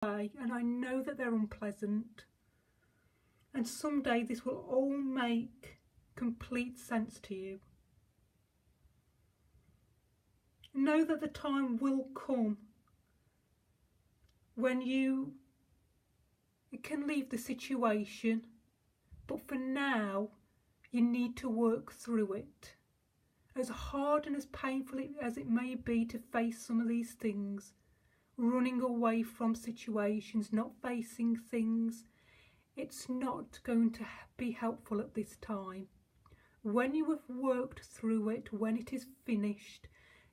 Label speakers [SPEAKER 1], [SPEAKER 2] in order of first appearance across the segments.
[SPEAKER 1] and I know that they're unpleasant. And someday this will all make complete sense to you. Know that the time will come when you can leave the situation, but for now you need to work through it. As hard and as painful as it may be to face some of these things, running away from situations, not facing things, it's not going to be helpful at this time. When you have worked through it, when it is finished,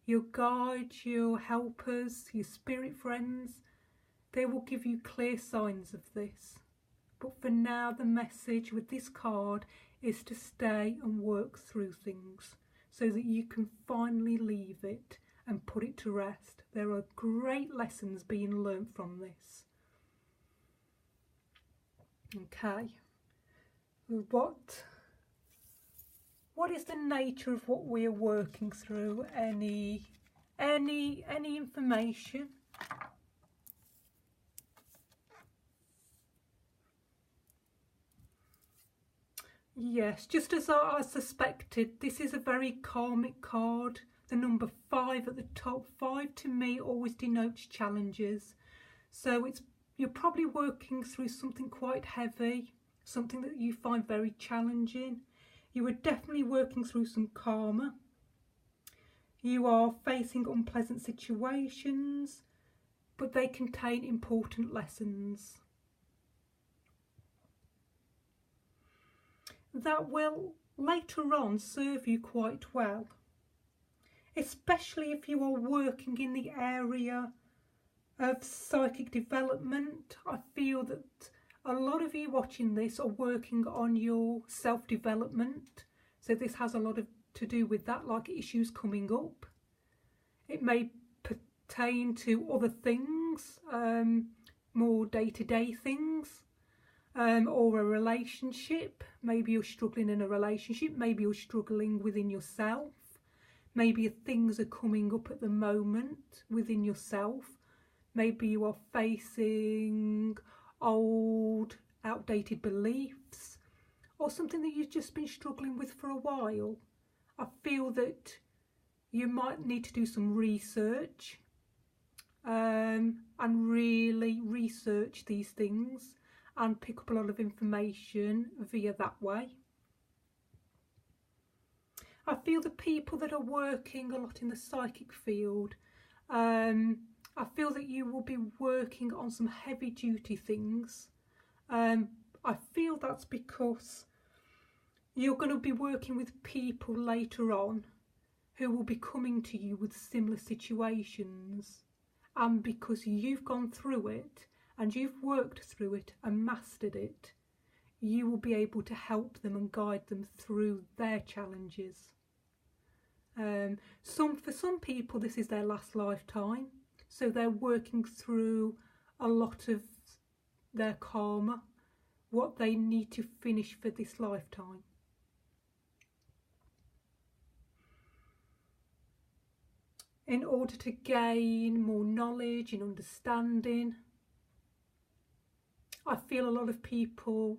[SPEAKER 1] your guides, your helpers, your spirit friends, they will give you clear signs of this. But for now, the message with this card is to stay and work through things so that you can finally leave it and put it to rest. There are great lessons being learnt from this. Okay, what is the nature of what we are working through? Any information? Yes, just as I suspected, this is a very karmic card. The number 5 at the top. 5 to me always denotes challenges. So you're probably working through something quite heavy, something that you find very challenging. You are definitely working through some karma. You are facing unpleasant situations, but they contain important lessons that will later on serve you quite well, especially if you are working in the area of psychic development. I feel that a lot of you watching this are working on your self-development, so this has a lot to do with that, like issues coming up. It may pertain to other things, more day-to-day things, or a relationship. Maybe you're struggling in a relationship, maybe you're struggling within yourself, maybe things are coming up at the moment within yourself. Maybe you are facing old, outdated beliefs, or something that you've just been struggling with for a while. I feel that you might need to do some research and really research these things and pick up a lot of information via that way. I feel the people that are working a lot in the psychic field, I feel that you will be working on some heavy duty things. I feel that's because you're going to be working with people later on who will be coming to you with similar situations, and because you've gone through it and you've worked through it and mastered it, you will be able to help them and guide them through their challenges. For some people this is their last lifetime, so they're working through a lot of their karma, what they need to finish for this lifetime. In order to gain more knowledge and understanding, I feel a lot of people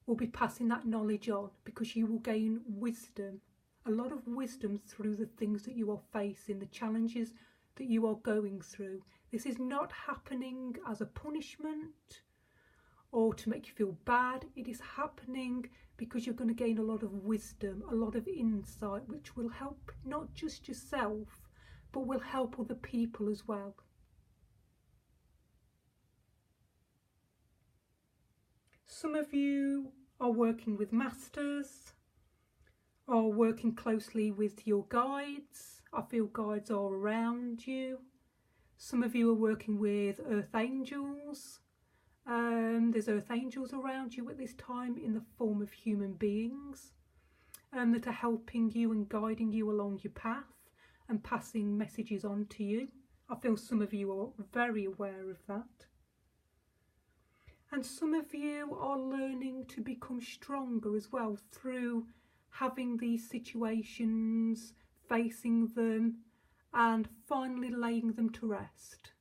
[SPEAKER 1] will be passing that knowledge on, because you will gain wisdom, a lot of wisdom through the things that you are facing, the challenges that you are going through. This is not happening as a punishment or to make you feel bad. It is happening because you're going to gain a lot of wisdom, a lot of insight, which will help not just yourself, but will help other people as well. Some of you are working with masters, are working closely with your guides. I feel guides are around you. Some of you are working with earth angels. There's earth angels around you at this time in the form of human beings that are helping you and guiding you along your path and passing messages on to you. I feel some of you are very aware of that. And some of you are learning to become stronger as well through having these situations, facing them, and finally laying them to rest.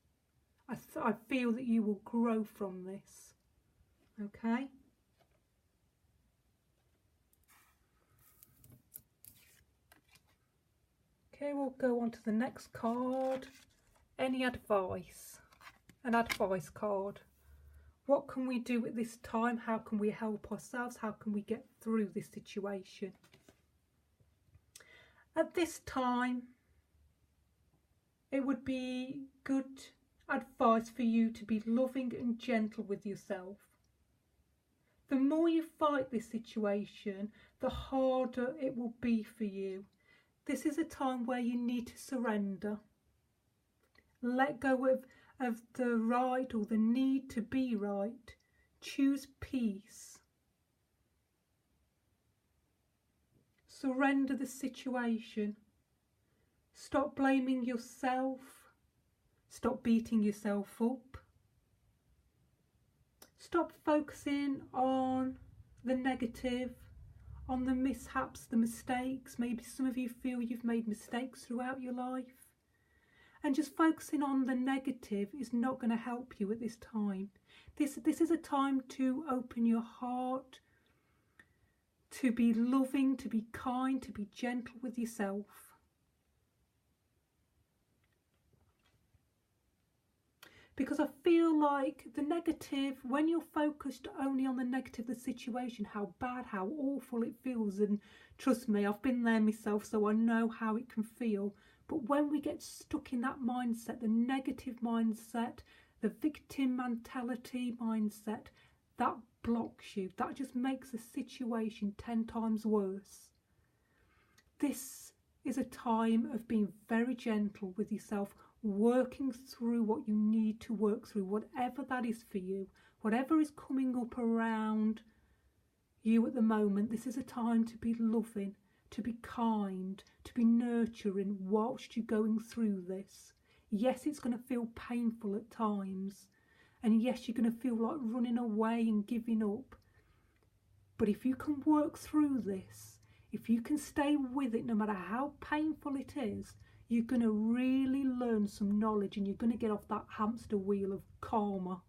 [SPEAKER 1] I feel that you will grow from this. Okay. Okay, we'll go on to the next card. Any advice? An advice card. What can we do at this time? How can we help ourselves? How can we get through this situation? At this time, it would be good advice for you to be loving and gentle with yourself. The more you fight this situation, the harder it will be for you. This is a time where you need to surrender. Let go of the right or the need to be right. Choose peace. Surrender the situation. Stop blaming yourself. Stop beating yourself up. Stop focusing on the negative, on the mishaps, the mistakes. Maybe some of you feel you've made mistakes throughout your life. And just focusing on the negative is not going to help you at this time. This is a time to open your heart, to be loving, to be kind, to be gentle with yourself. Because I feel like the negative, when you're focused only on the negative of the situation, how bad, how awful it feels, and trust me, I've been there myself, so I know how it can feel. But when we get stuck in that mindset, the negative mindset, the victim mentality mindset, that blocks you. That just makes the situation 10 times worse. This is a time of being very gentle with yourself, working through what you need to work through, whatever that is for you, whatever is coming up around you at the moment. This is a time to be loving, to be kind, to be nurturing whilst you're going through this. Yes, it's going to feel painful at times, and yes, you're going to feel like running away and giving up. But if you can work through this, if you can stay with it no matter how painful it is, you're going to really learn some knowledge, and you're going to get off that hamster wheel of karma.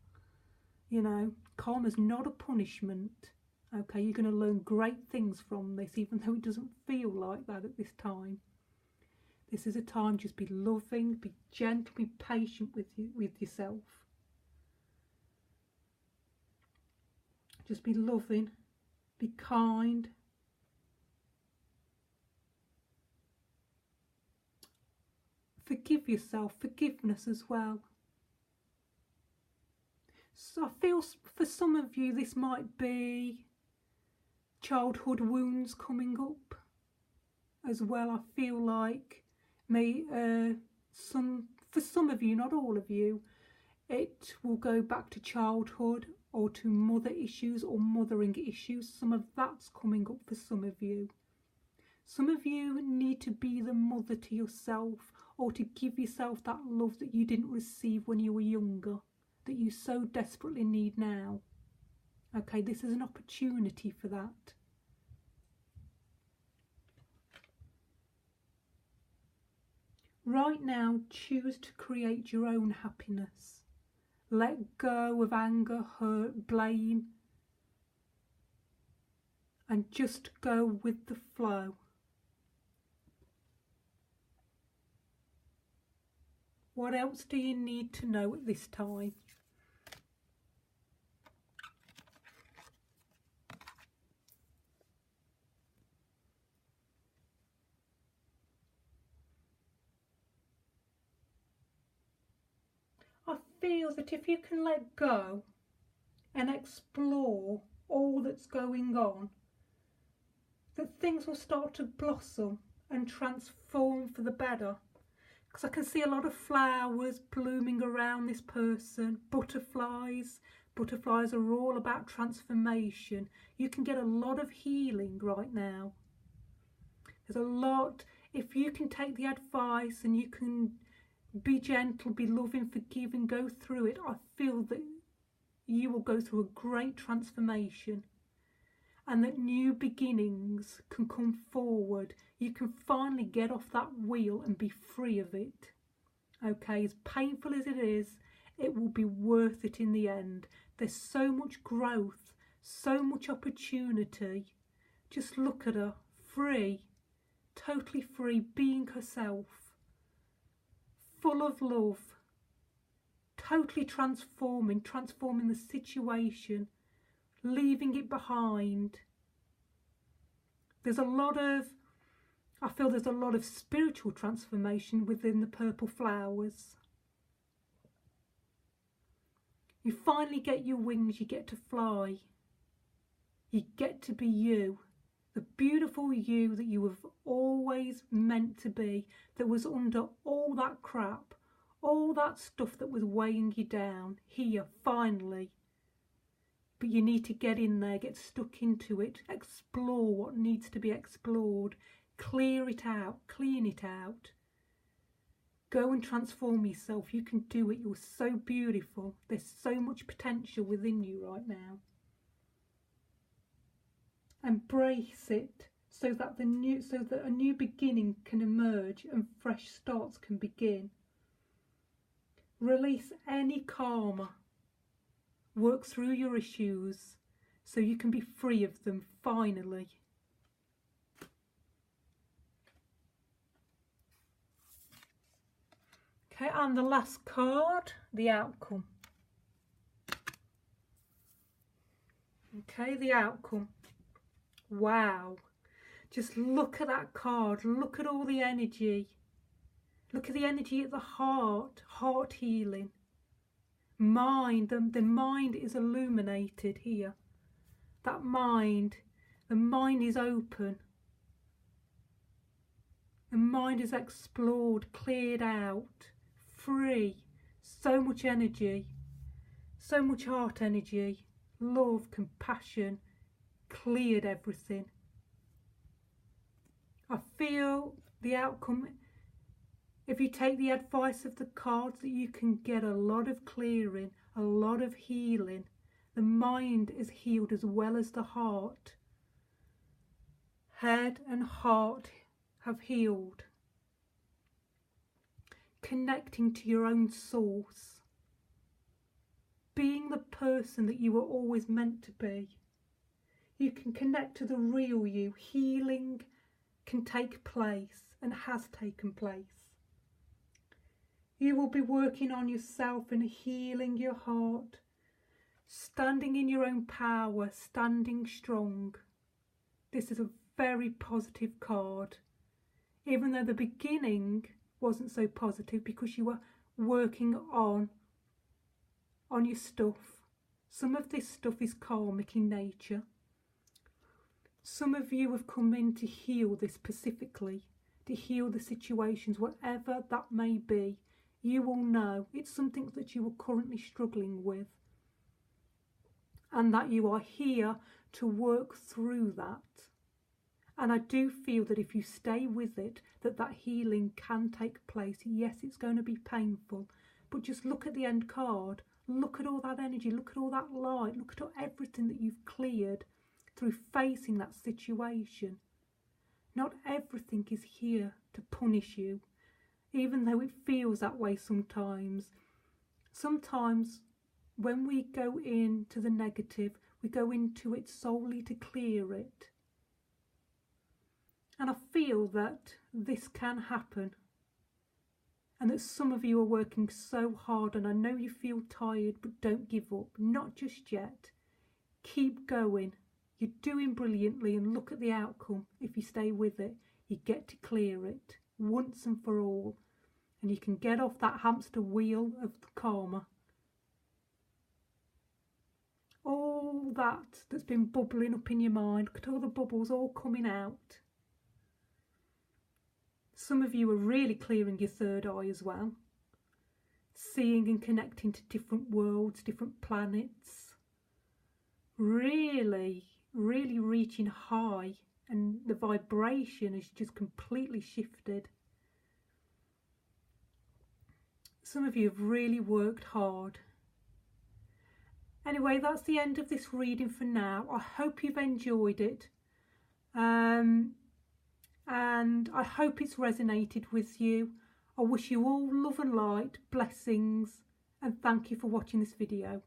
[SPEAKER 1] You know, karma's not a punishment. Okay, you're going to learn great things from this, even though it doesn't feel like that at this time. This is a time just be loving, be gentle, be patient with yourself. Just be loving, be kind. Forgive yourself, forgiveness as well. So I feel for some of you this might be childhood wounds coming up as well. I feel like for some of you, not all of you, it will go back to childhood or to mother issues or mothering issues. Some of that's coming up for some of you. Some of you need to be the mother to yourself, or to give yourself that love that you didn't receive when you were younger, that you so desperately need now. Okay, this is an opportunity for that. Right now, choose to create your own happiness. Let go of anger, hurt, blame, and just go with the flow. What else do you need to know at this time? I feel that if you can let go and explore all that's going on, that things will start to blossom and transform for the better. Because I can see a lot of flowers blooming around this person, butterflies. Butterflies are all about transformation. You can get a lot of healing right now. There's a lot, if you can take the advice and you can be gentle, be loving, forgiving, go through it, I feel that you will go through a great transformation, and that new beginnings can come forward. You can finally get off that wheel and be free of it. Okay, as painful as it is, it will be worth it in the end. There's so much growth, so much opportunity. Just look at her, free, totally free, being herself, full of love, totally transforming the situation, leaving it behind. I feel there's a lot of spiritual transformation within the purple flowers. You finally get your wings, you get to fly. You get to be you, the beautiful you that you have always meant to be, that was under all that crap, all that stuff that was weighing you down, here, finally. But you need to get in there, get stuck into it, explore what needs to be explored, clear it out, clean it out. Go and transform yourself. You can do it. You're so beautiful. There's so much potential within you right now. Embrace it so that a new beginning can emerge and fresh starts can begin. Release any karma. Work through your issues so you can be free of them finally. Okay, and the last card, the outcome. Okay, the outcome. Wow. Just look at that card. Look at all the energy. Look at the energy at the heart. Heart healing. Mind. The mind is illuminated here. That mind. The mind is open. The mind is explored, cleared out. Free, so much energy, so much heart energy, love, compassion, cleared everything. I feel the outcome, if you take the advice of the cards, that you can get a lot of clearing, a lot of healing. The mind is healed as well as the heart. Head and heart have healed. Connecting to your own source, being the person that you were always meant to be. You can connect to the real you. Healing can take place and has taken place. You will be working on yourself and healing your heart, standing in your own power, standing strong. This is a very positive card, even though the beginning wasn't so positive because you were working on your stuff. Some of this stuff is karmic in nature. Some of you have come in to heal this specifically, to heal the situations, whatever that may be. You will know it's something that you are currently struggling with, and that you are here to work through that. And I do feel that if you stay with it, that healing can take place. Yes, it's going to be painful, but just look at the end card. Look at all that energy. Look at all that light. Look at everything that you've cleared through facing that situation. Not everything is here to punish you, even though it feels that way sometimes. Sometimes when we go into the negative, we go into it solely to clear it. And I feel that this can happen, and that some of you are working so hard, and I know you feel tired, but don't give up, not just yet. Keep going. You're doing brilliantly, and look at the outcome. If you stay with it, you get to clear it once and for all, and you can get off that hamster wheel of the karma. All that's been bubbling up in your mind, look at all the bubbles all coming out. Some of you are really clearing your third eye as well, seeing and connecting to different worlds, different planets, really reaching high, and the vibration has just completely shifted. Some of you have really worked hard. Anyway, that's the end of this reading for now. I hope you've enjoyed it. And I hope it's resonated with you. I wish you all love and light, blessings, and thank you for watching this video.